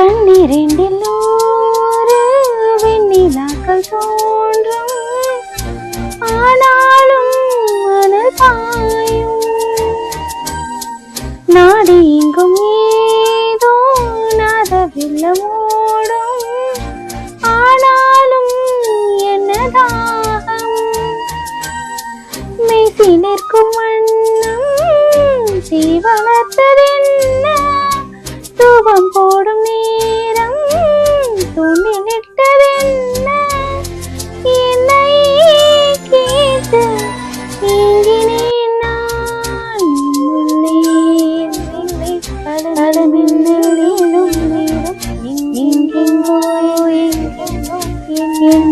கண்ணிரண்டில் நூறு வெண்ணிலாக்கள் தோன்றும், ஆனாலும் மணல் பாயும். நாடு எங்கும் ஏதோ நாதவில்லமோடும், ஆனாலும் என்ன தாகம். மெய்சி நிற்கும் வண்ணம் தீ வளர்த்ததென்ன, தூபம் போடும் நேரம் தூண்டி நிட்டதென்ன. என்னை கேட்டு ஏங்கினேன் நான், பலமில்லும் எங்கெங்கோ எங்கெங்கோ என்